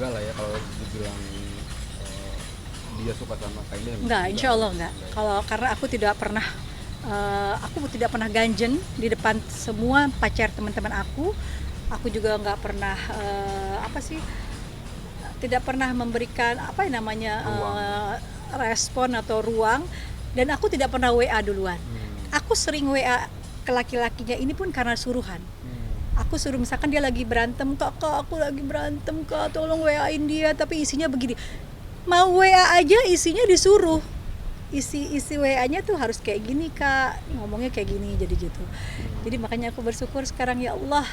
enggak lah ya kalau dibilang dia suka sama Kak Indah Enggak, enggak insya lah ya. Allah enggak. Kalau karena aku tidak pernah ganjen di depan semua pacar teman-teman aku juga nggak pernah apa sih, tidak pernah memberikan apa yang namanya Ruang. respon atau ruang, dan aku tidak pernah WA duluan. Aku sering WA ke laki-lakinya ini pun karena suruhan. Aku suruh, misalkan dia lagi berantem, kakak aku lagi berantem kak, tolong WA-in dia, tapi isinya begini. Mau WA aja isinya disuruh. Isi WA-nya tuh harus kayak gini kak, ngomongnya kayak gini, jadi gitu. Jadi makanya aku bersyukur sekarang, ya Allah,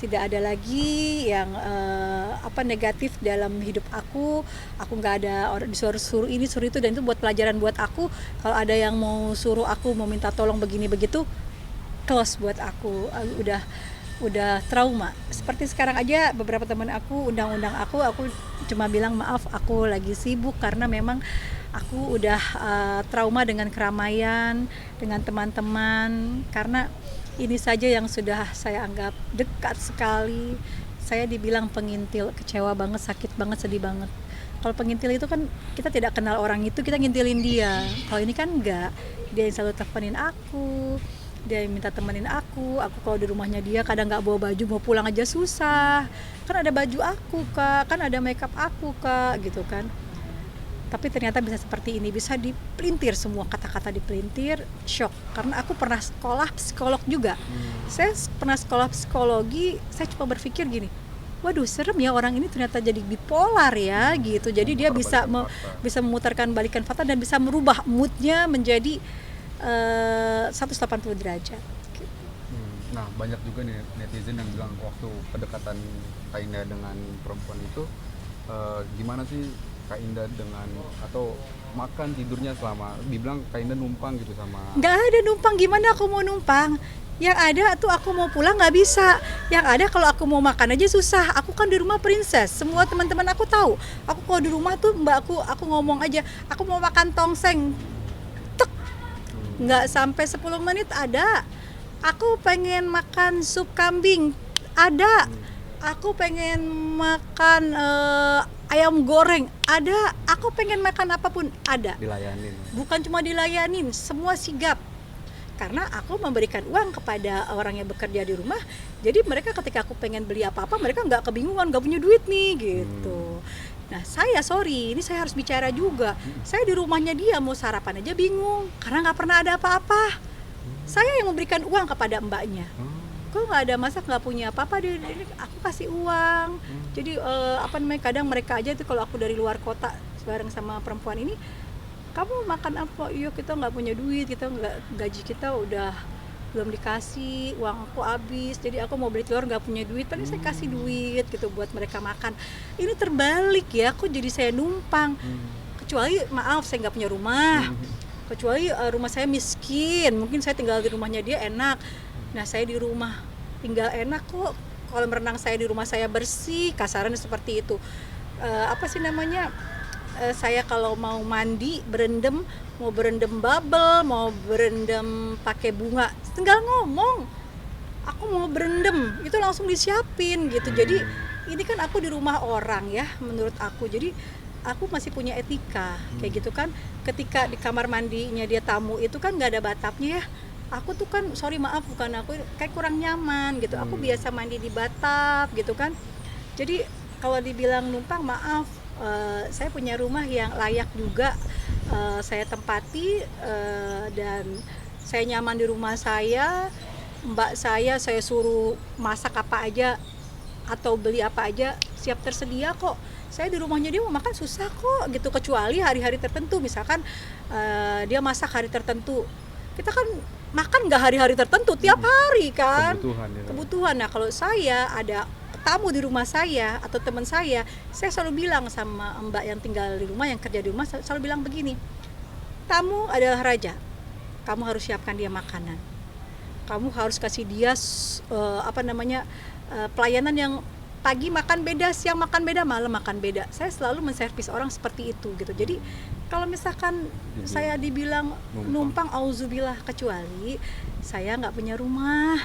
tidak ada lagi yang negatif dalam hidup aku nggak ada orang disuruh suruh ini suruh itu, dan itu buat pelajaran buat aku. Kalau ada yang mau suruh aku, mau minta tolong begini begitu, close buat aku. Udah trauma. Seperti sekarang aja beberapa teman aku undang-undang aku cuma bilang maaf aku lagi sibuk karena memang aku udah trauma dengan keramaian, dengan teman-teman, karena ini saja yang sudah saya anggap dekat sekali. Saya dibilang pengintil, kecewa banget, sakit banget, sedih banget. Kalau pengintil itu kan kita tidak kenal orang itu, kita ngintilin dia. Kalau ini kan enggak, dia yang selalu teleponin aku, dia yang minta temenin aku kalau di rumahnya dia kadang nggak bawa baju, mau pulang aja susah, kan ada baju aku kak, kan ada makeup aku kak, gitu kan. Tapi ternyata bisa seperti ini, bisa dipelintir, semua kata-kata dipelintir. Shock, karena aku pernah sekolah psikolog juga. Saya pernah sekolah psikologi, saya cuma berpikir gini, waduh serem ya orang ini ternyata jadi bipolar ya gitu. Jadi dia bisa memutarkan balikan fakta dan bisa merubah moodnya menjadi 180 derajat. Nah, banyak juga nih netizen yang bilang waktu pendekatan Kak Indah dengan perempuan itu gimana sih Kak Indah dengan, atau makan tidurnya selama, dibilang Kak Indah numpang gitu sama. Nggak ada numpang, gimana aku mau numpang? Yang ada tuh aku mau pulang nggak bisa. Yang ada kalau aku mau makan aja susah. Aku kan di rumah princess. Semua teman-teman aku tahu. Aku kalau di rumah tuh aku ngomong aja, aku mau makan tongseng. Nggak sampai 10 menit ada. Aku pengen makan sup kambing, ada. Aku pengen makan ayam goreng, ada. Aku pengen makan apapun, ada. Dilayanin. Bukan cuma dilayanin, semua sigap. Karena aku memberikan uang kepada orang yang bekerja di rumah, jadi mereka ketika aku pengen beli apa-apa, mereka nggak kebingungan, nggak punya duit nih gitu. Nah saya ini saya harus bicara juga. Saya di rumahnya dia mau sarapan aja bingung, karena nggak pernah ada apa-apa. Saya yang memberikan uang kepada mbaknya. Kok nggak ada, masak nggak punya apa-apa, aku kasih uang. Jadi kadang mereka aja tuh kalau aku dari luar kota bareng sama perempuan ini, kamu makan apa? Iya kita nggak punya duit, kita nggak, gaji kita udah belum dikasih, uang aku habis, jadi aku mau beli telur nggak punya duit, paling saya kasih duit gitu buat mereka makan. Ini terbalik ya, aku jadi saya numpang. Kecuali maaf saya nggak punya rumah, kecuali rumah saya miskin, mungkin saya tinggal di rumahnya dia enak. Nah saya di rumah tinggal enak kok, kolam renang saya di rumah saya bersih, kasarannya seperti itu. Saya kalau mau mandi berendam, mau berendam bubble, mau berendam pakai bunga, tinggal ngomong aku mau berendam, itu langsung disiapin gitu. Jadi ini kan aku di rumah orang ya, menurut aku, jadi aku masih punya etika kayak gitu kan. Ketika di kamar mandinya dia tamu itu kan nggak ada batapnya ya, aku tuh kan maaf bukan aku kayak kurang nyaman gitu. Aku biasa mandi di batap gitu kan. Jadi kalau dibilang numpang, maaf, saya punya rumah yang layak juga saya tempati, dan saya nyaman di rumah saya. Mbak saya suruh masak apa aja atau beli apa aja siap tersedia kok. Saya di rumahnya dia mau makan susah kok gitu, kecuali hari-hari tertentu, misalkan dia masak hari tertentu, kita kan makan nggak hari-hari tertentu, tiap hari kan kebutuhan. Nah kalau saya ada tamu di rumah saya atau teman saya selalu bilang sama mbak yang tinggal di rumah, yang kerja di rumah, selalu bilang begini, tamu adalah raja, kamu harus siapkan dia makanan, kamu harus kasih dia pelayanan yang pagi makan beda, siang makan beda, malam makan beda. Saya selalu menservis orang seperti itu gitu. Jadi kalau misalkan saya dibilang numpang, auzubillah, kecuali saya nggak punya rumah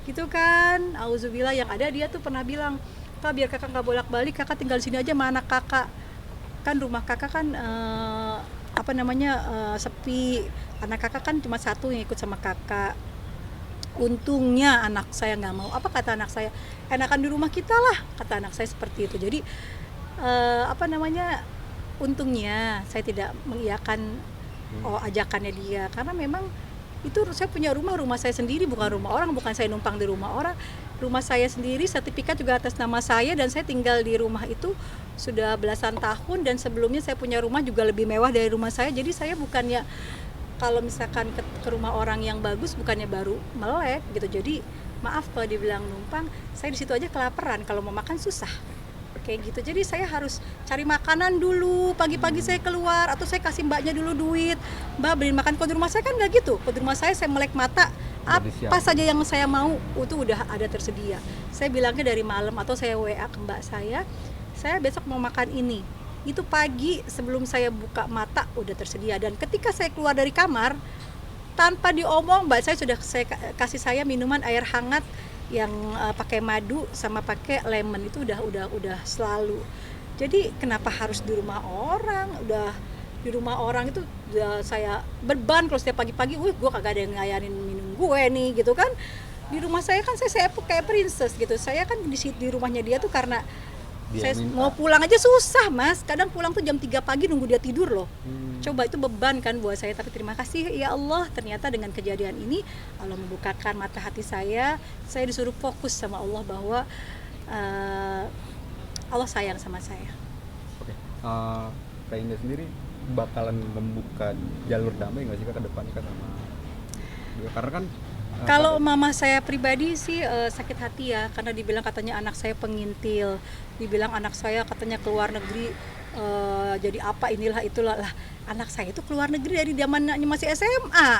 gitu kan, auzubillah. Yang ada dia tuh pernah bilang, kakak, biar kakak nggak bolak-balik, kakak tinggal di sini aja sama anak kakak. Kan rumah kakak kan sepi. Anak kakak kan cuma satu yang ikut sama kakak. Untungnya anak saya nggak mau. Apa kata anak saya? Enakan di rumah kita lah, kata anak saya seperti itu. Jadi untungnya saya tidak mengiyakan ajakannya dia, karena memang itu saya punya rumah saya sendiri, bukan rumah orang, bukan saya numpang di rumah orang. Rumah saya sendiri, sertifikat juga atas nama saya, dan saya tinggal di rumah itu sudah belasan tahun, dan sebelumnya saya punya rumah juga lebih mewah dari rumah saya. Jadi saya bukannya kalau misalkan ke rumah orang yang bagus, bukannya baru melek gitu. Jadi maaf kalau dibilang numpang, saya di situ aja kelaparan, kalau mau makan susah kayak gitu. Jadi saya harus cari makanan dulu, pagi-pagi saya keluar, atau saya kasih mbaknya dulu duit, mbak beliin makan. Kalau di rumah saya kan nggak gitu. Kalau di rumah saya melek mata, apa saja yang saya mau itu udah ada tersedia. Saya bilangnya dari malam, atau saya WA ke mbak saya besok mau makan ini, itu pagi sebelum saya buka mata udah tersedia. Dan ketika saya keluar dari kamar, tanpa diomong, mbak saya sudah kasih saya minuman air hangat yang pakai madu sama pakai lemon, itu udah selalu. Jadi kenapa harus di rumah orang? Udah di rumah orang itu udah saya beban kalau setiap pagi-pagi, gue kagak ada yang ngayarin minum gue nih gitu kan. Di rumah saya kan saya kayak princess gitu. Saya kan di rumahnya dia tuh karena saya mau pulang aja susah, Mas. Kadang pulang tuh jam 3 pagi nunggu dia tidur loh. Coba, itu beban kan buat saya. Tapi terima kasih ya Allah, ternyata dengan kejadian ini Allah membukakan mata hati saya disuruh fokus sama Allah bahwa Allah sayang sama saya. Oke. Kak Indah sendiri bakalan membuka jalur damai nggak sih Kak ke depan Kak sama dia? Karena kan kalau mama saya pribadi sih sakit hati ya, karena dibilang katanya anak saya pengintil, dibilang anak saya katanya keluar negeri jadi apa inilah itulah. Lah, anak saya itu keluar negeri dari zamannya masih SMA.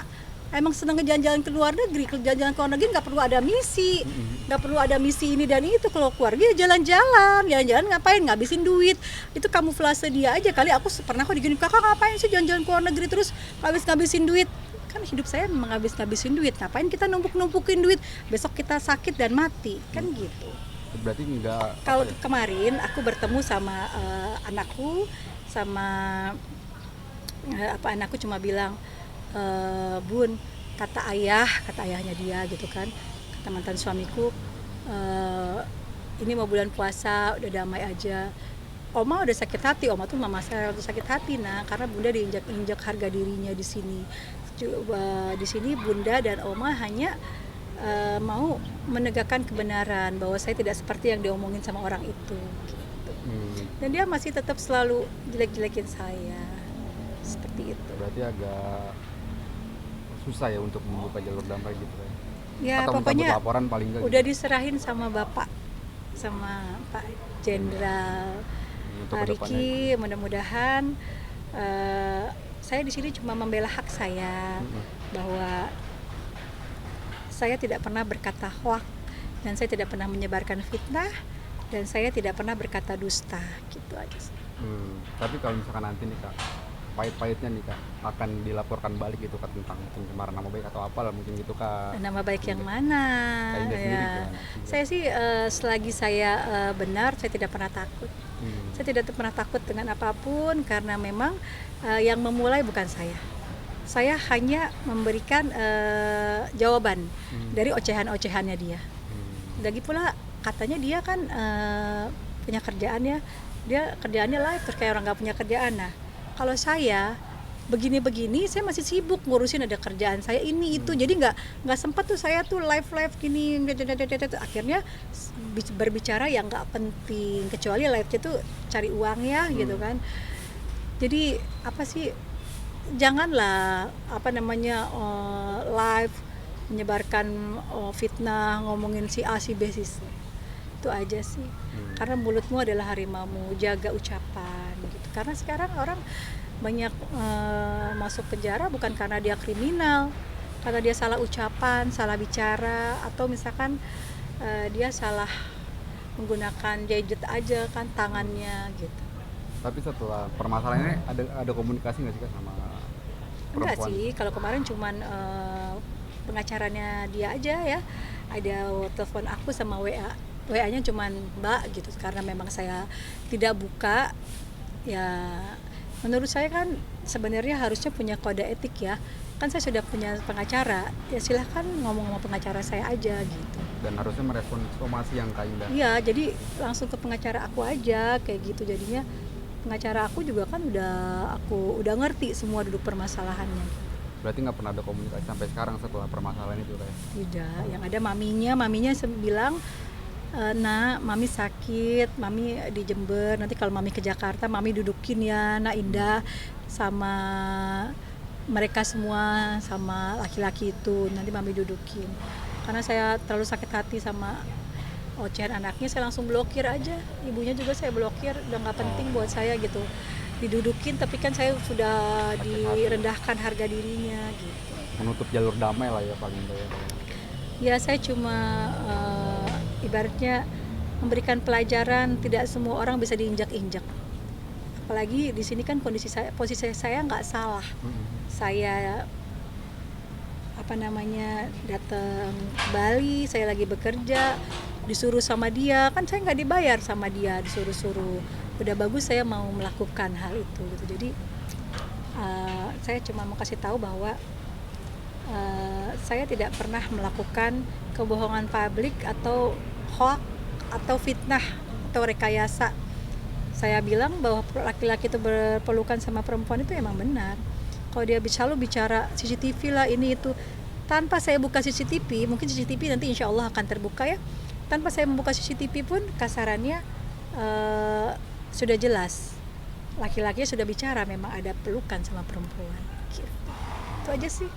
Emang seneng jalan-jalan ke luar negeri. Jalan-jalan ke luar negeri nggak perlu ada misi, nggak perlu ada misi ini dan itu. Kalau keluar dia jalan-jalan ngapain, ngabisin duit. Itu kamuflase dia aja kali. Aku pernah kok digini, kakak ngapain sih jalan-jalan ke luar negeri terus ngabisin duit? Kan hidup saya memang ngabisin duit, ngapain kita numpukin duit, besok kita sakit dan mati, kan gitu. Berarti enggak. Kalau kemarin aku bertemu sama anakku, sama anakku cuma bilang, Bun, kata ayahnya dia gitu kan, kata mantan suamiku, ini mau bulan puasa udah damai aja. Oma udah sakit hati, Oma tuh mama saya udah sakit hati karena Bunda diinjak harga dirinya di sini. Di sini Bunda dan Oma hanya mau menegakkan kebenaran bahwa saya tidak seperti yang diomongin sama orang itu gitu. Dan dia masih tetap selalu jelek-jelekin saya seperti itu. Berarti agak susah ya untuk membuka jalur damai gitu ya. Ya atau pokoknya laporan paling enggak udah gitu. diserahin sama Bapak, sama Pak Jenderal Riki. Mudah-mudahan saya di sini cuma membela hak saya, bahwa saya tidak pernah berkata hoaks, dan saya tidak pernah menyebarkan fitnah, dan saya tidak pernah berkata dusta, gitu aja sih. Tapi kalau misalkan nanti nih Kak, pahit-pahitnya nih Kak, akan dilaporkan balik gitu Kak tentang pencemaran nama baik atau apalah mungkin gitu Kak. Nama baik yang mana? Ya. Saya sih selagi saya benar, saya tidak pernah takut. Saya tidak pernah takut dengan apapun, karena memang yang memulai bukan saya. Saya hanya memberikan jawaban dari ocehan-ocehannya dia. Lagi pula katanya dia kan punya kerjaannya, dia kerjaannya live terus kayak orang nggak punya kerjaan. Nah, kalau saya begini-begini, saya masih sibuk ngurusin ada kerjaan saya ini itu, jadi nggak sempat tuh saya tuh live gini. Akhirnya berbicara yang nggak penting, kecuali live-nya tuh cari uang ya gitu kan. Jadi janganlah live menyebarkan fitnah, ngomongin si A si B si C. Itu aja sih. Karena mulutmu adalah harimaumu, jaga ucapan gitu. Karena sekarang orang banyak masuk penjara bukan karena dia kriminal, karena dia salah ucapan, salah bicara, atau misalkan dia salah menggunakan gadget aja kan tangannya gitu. Tapi setelah permasalahannya ada komunikasi nggak sih Kak sama perempuan? Enggak sih, kalau kemarin cuman pengacaranya dia aja ya, ada telepon aku sama WA WA-nya cuman Mbak gitu, karena memang saya tidak buka. Ya menurut saya kan sebenarnya harusnya punya kode etik ya, kan saya sudah punya pengacara, ya silahkan ngomong sama pengacara saya aja gitu. Dan harusnya merespon somasi yang Kak Indah. Iya, jadi langsung ke pengacara aku aja kayak gitu. Jadinya pengacara aku juga kan udah ngerti semua duduk permasalahannya. Berarti nggak pernah ada komunikasi sampai sekarang setelah permasalahan itu kayak? Tidak, yang ada maminya bilang, "Nak, mami sakit, mami di Jember, nanti kalau mami ke Jakarta mami dudukin ya Nak Indah sama mereka semua, sama laki-laki itu, nanti mami dudukin." Karena saya terlalu sakit hati sama ocehan anaknya, saya langsung blokir aja. Ibunya juga saya blokir, udah nggak penting buat saya gitu didudukin, tapi kan saya sudah direndahkan harga dirinya gitu. Menutup jalur damai lah ya paling enggak ya. Ya saya cuma ibaratnya memberikan pelajaran, tidak semua orang bisa diinjak-injak. Apalagi di sini kan posisi saya nggak salah. Saya datang ke Bali, saya lagi bekerja, disuruh sama dia, kan saya nggak dibayar sama dia, disuruh-suruh. Udah bagus saya mau melakukan hal itu gitu. Jadi saya cuma mau kasih tahu bahwa saya tidak pernah melakukan kebohongan publik atau hoax atau fitnah atau rekayasa. Saya bilang bahwa laki-laki itu berpelukan sama perempuan itu emang benar. Kalau dia selalu bicara CCTV lah ini itu, tanpa saya buka CCTV, mungkin CCTV nanti insya Allah akan terbuka ya. Tanpa saya membuka CCTV pun kasarannya sudah jelas. Laki-lakinya sudah bicara memang ada pelukan sama perempuan. Gitu. Itu aja sih.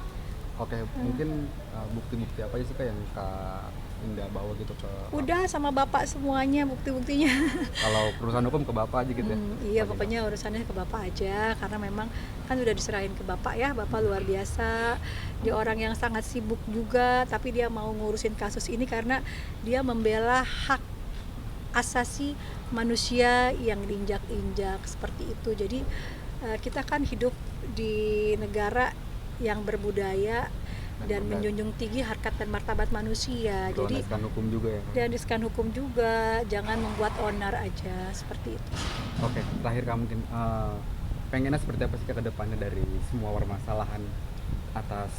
Oke, mungkin bukti-bukti apa aja sih Kak yang Kak Indah bawa gitu ke? Udah sama bapak semuanya bukti-buktinya. Kalau urusan hukum ke bapak aja gitu ya? Iya, pokoknya urusannya ke bapak aja, karena memang kan udah diserahin ke bapak ya. Bapak luar biasa, dia orang yang sangat sibuk juga, tapi dia mau ngurusin kasus ini karena dia membela hak asasi manusia yang diinjak-injak seperti itu. Jadi kita kan hidup di negara yang berbudaya dan menjunjung tinggi harkat dan martabat manusia. Jadi dan hukum juga ya. Dan riskan hukum juga, jangan membuat onar aja seperti itu. Oke, terakhir Kak mungkin pengennya seperti apa sih ke depannya dari semua permasalahan atas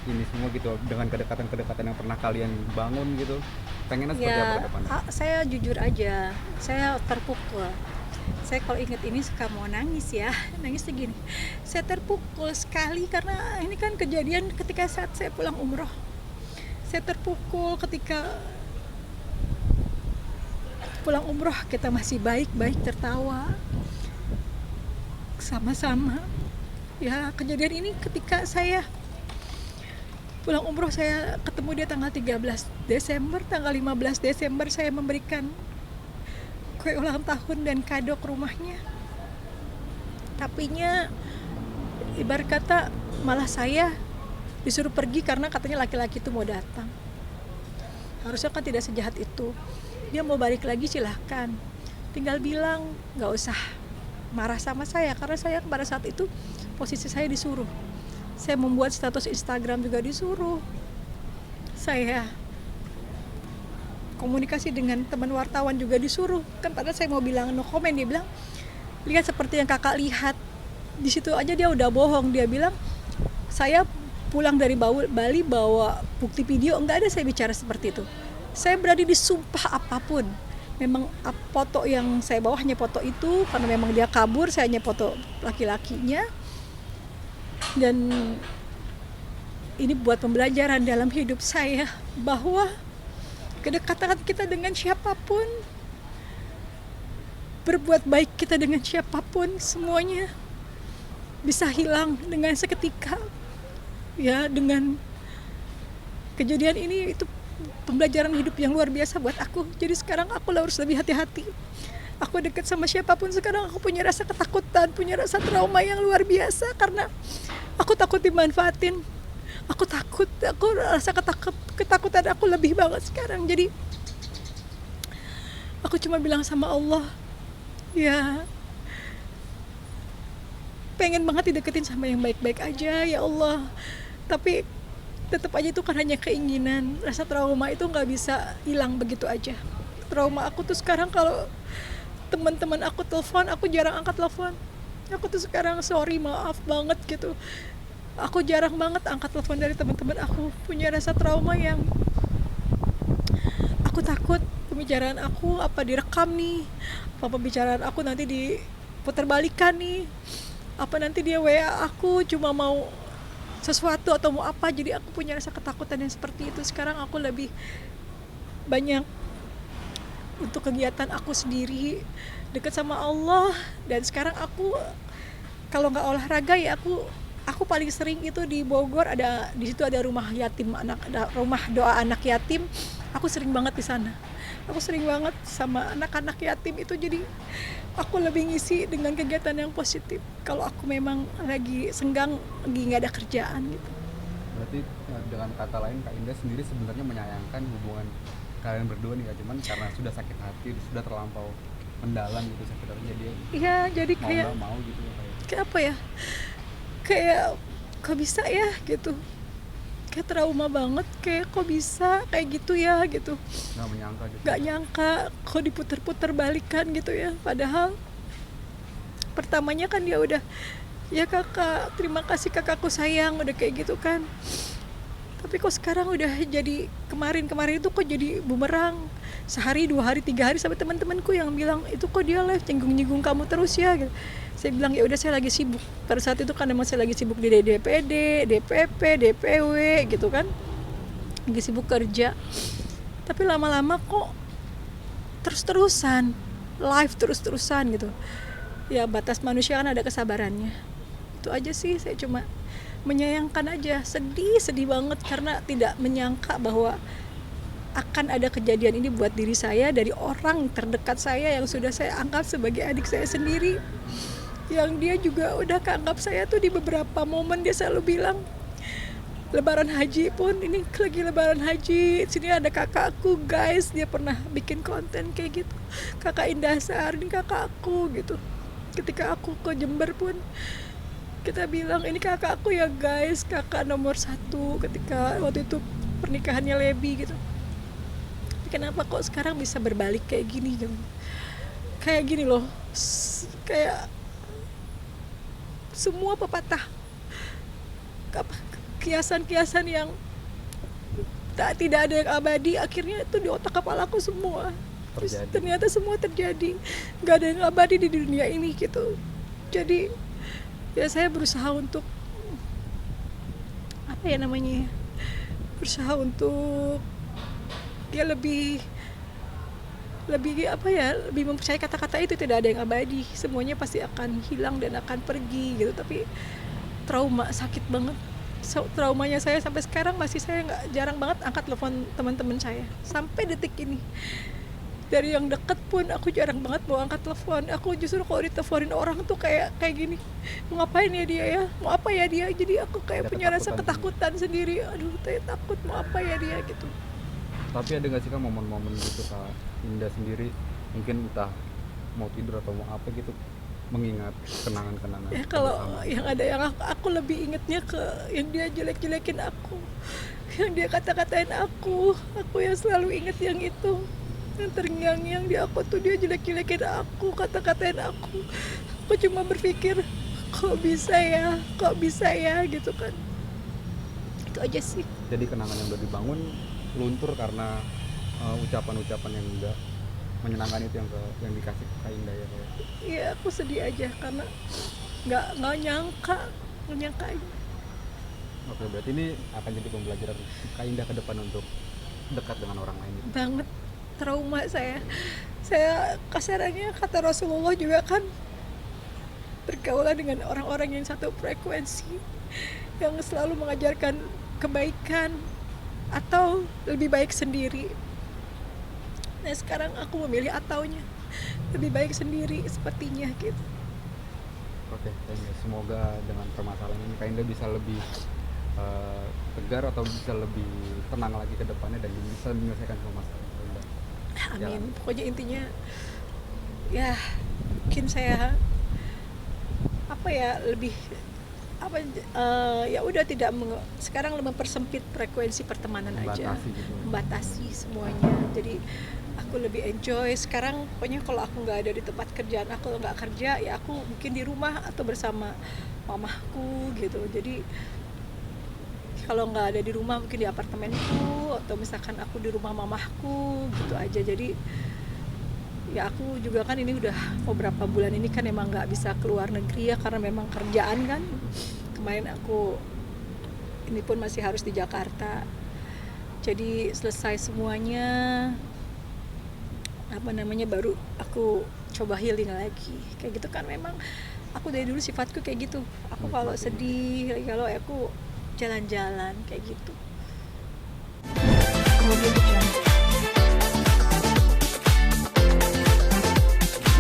ini semua gitu, dengan kedekatan-kedekatan yang pernah kalian bangun gitu, pengennya seperti apa ke depannya? Saya jujur aja, saya terpukul. Saya kalau ingat ini suka mau nangis ya, nangisnya gini. Saya terpukul sekali karena ini kan kejadian ketika saat saya pulang umroh. Saya terpukul ketika pulang umroh kita masih baik-baik tertawa sama-sama. Ya kejadian ini ketika saya pulang umroh, saya ketemu dia tanggal 13 Desember, tanggal 15 Desember saya memberikan kue ulang tahun dan kado ke rumahnya. Tapinya ibarat kata malah saya disuruh pergi karena katanya laki-laki itu mau datang. Harusnya kan tidak sejahat itu. Dia mau balik lagi silahkan, tinggal bilang, gak usah marah sama saya, karena saya pada saat itu posisi saya disuruh. Saya membuat status Instagram juga disuruh. Saya komunikasi dengan teman wartawan juga disuruh. Kan padahal saya mau bilang no comment, dia bilang lihat seperti yang kakak lihat. Di situ aja dia udah bohong, dia bilang saya pulang dari Bali bawa bukti video, enggak ada saya bicara seperti itu. Saya berani disumpah apapun. Memang foto yang saya bawa hanya foto itu, karena memang dia kabur, saya hanya foto laki-lakinya. Dan ini buat pembelajaran dalam hidup saya bahwa kedekatan kita dengan siapapun, berbuat baik kita dengan siapapun, semuanya bisa hilang dengan seketika. Ya, dengan kejadian ini itu pembelajaran hidup yang luar biasa buat aku. Jadi sekarang aku harus lebih hati-hati. Aku dekat sama siapapun sekarang aku punya rasa ketakutan, punya rasa trauma yang luar biasa karena aku takut dimanfaatin. Aku rasa ketakutan aku lebih banget sekarang. Jadi aku cuma bilang sama Allah, ya pengen banget dideketin sama yang baik-baik aja ya Allah. Tapi tetap aja itu kan hanya keinginan. Rasa trauma itu nggak bisa hilang begitu aja. Trauma aku tuh sekarang kalau teman-teman aku telepon, aku jarang angkat telepon. Aku tuh sekarang sorry, maaf banget gitu. Aku jarang banget angkat telepon dari teman-teman aku. Punya rasa trauma yang aku takut pembicaraan aku apa direkam nih, apa pembicaraan aku nanti diputerbalikan nih, apa nanti dia WA aku cuma mau sesuatu atau mau apa. Jadi aku punya rasa ketakutan yang seperti itu. Sekarang aku lebih banyak untuk kegiatan aku sendiri, dekat sama Allah. Dan sekarang aku kalau nggak olahraga ya aku paling sering itu di Bogor, ada di situ ada rumah yatim anak, ada rumah doa anak yatim. Aku sering banget di sana. Aku sering banget sama anak-anak yatim itu, jadi aku lebih ngisi dengan kegiatan yang positif. Kalau aku memang lagi senggang, lagi nggak ada kerjaan gitu. Berarti dengan kata lain Kak Indah sendiri sebenarnya menyayangkan hubungan kalian berdua nih, gak cuman karena sudah sakit hati, sudah terlampau mendalam gitu sebenarnya dia Iya, jadi mau kayak nggak mau gitu kayak apa ya? Kayak kok bisa ya gitu. Kayak trauma banget, kayak kok bisa kayak gitu ya gitu. nggak menyangka gitu. Gak nyangka kok diputer-puter balikan gitu ya. Padahal pertamanya kan dia udah, ya kakak, terima kasih kakakku sayang, udah kayak gitu kan. Tapi kok sekarang udah jadi, kemarin itu kok jadi bumerang. Sehari, 2 hari, 3 hari sampai teman-temanku yang bilang, itu kok dia live nyinggung-nyinggung kamu terus ya gitu. Saya bilang ya udah, saya lagi sibuk. Pada saat itu kan emang saya lagi sibuk di DPD, DPP, DPW gitu kan. Lagi sibuk kerja. Tapi lama-lama kok terus-terusan, live terus-terusan gitu. Ya batas manusia kan ada kesabarannya. Itu aja sih, saya cuma menyayangkan aja, sedih banget karena tidak menyangka bahwa akan ada kejadian ini buat diri saya dari orang terdekat saya yang sudah saya anggap sebagai adik saya sendiri, yang dia juga udah keanggap saya tuh. Di beberapa momen dia selalu bilang, Lebaran haji pun, ini lagi Lebaran haji, sini ada kakakku guys, dia pernah bikin konten kayak gitu, kakak Indah Sar, ini kakakku gitu. Ketika aku ke Jember pun kita bilang ini kakakku ya guys, kakak nomor 1 ketika waktu itu pernikahannya Lebi gitu. Tapi kenapa kok sekarang bisa berbalik kayak gini gitu? Kayak gini loh, kayak semua pepatah, kiasan-kiasan yang tidak ada yang abadi, akhirnya itu di otak kepalaku semua. Terus ternyata semua terjadi, gak ada yang abadi di dunia ini gitu. Jadi ya saya berusaha untuk apa ya namanya, berusaha untuk ya lebih apa ya, lebih mempercayai kata-kata itu tidak ada yang abadi, semuanya pasti akan hilang dan akan pergi gitu. Tapi trauma sakit banget, traumanya saya sampai sekarang masih, saya jarang banget angkat telepon teman-teman saya sampai detik ini. Dari yang deket pun aku jarang banget mau angkat telepon. Aku justru kalau diteleponin orang tuh kayak gini, mau ngapain ya dia ya, mau apa ya dia. Jadi aku kayak punya rasa ketakutan sendiri. Aduh, saya takut mau apa ya dia gitu. Tapi ada nggak sih Kak momen-momen gitu Kak Indah sendiri, mungkin entah mau tidur atau mau apa gitu, mengingat kenangan-kenangan? Ya kalau yang ada, yang aku lebih ingetnya ke yang dia jelek-jelekin aku, yang dia kata-katain aku yang selalu inget yang itu. Yang terngiang-ngiang di aku tuh, dia jelek-jelekin aku, kata-katain aku. Aku cuma berpikir, kok bisa ya gitu kan. Itu aja sih. Jadi kenangan yang udah dibangun luntur karena ucapan-ucapan yang enggak menyenangkan itu yang dikasih ke Kak Indah ya kayak. Iya, aku sedih aja karena nggak nyangka ini. Oke, berarti ini akan jadi pembelajaran Kak Indah ke depan untuk dekat dengan orang lain. Banget. Trauma saya kasarannya, kata Rasulullah juga kan, bergaulan dengan orang-orang yang satu frekuensi, yang selalu mengajarkan kebaikan atau lebih baik sendiri. Nah sekarang aku memilih ataunya, lebih baik sendiri sepertinya gitu. Oke, semoga dengan permasalahan ini Kak Indah bisa lebih tegar atau bisa lebih tenang lagi ke depannya dan bisa menyelesaikan semua masalah. Amin. Pokoknya intinya ya mungkin saya lebih ya udah tidak sekarang mempersempit frekuensi pertemanan aja, Membatasi gitu. membatasi semuanya. Jadi aku lebih enjoy sekarang. Pokoknya kalau aku nggak ada di tempat kerjaan, aku nggak kerja, ya aku mungkin di rumah atau bersama mamahku gitu. Jadi kalau nggak ada di rumah mungkin di apartemenku, atau misalkan aku di rumah mamahku gitu aja. Jadi ya aku juga kan ini udah beberapa bulan ini kan emang nggak bisa keluar negeri ya, karena memang kerjaan kan. Kemarin aku ini pun masih harus di Jakarta. Jadi selesai semuanya baru aku coba healing lagi kayak gitu kan. Memang aku dari dulu sifatku kayak gitu. Aku kalau sedih, kalau aku jalan-jalan kayak gitu. Kemudian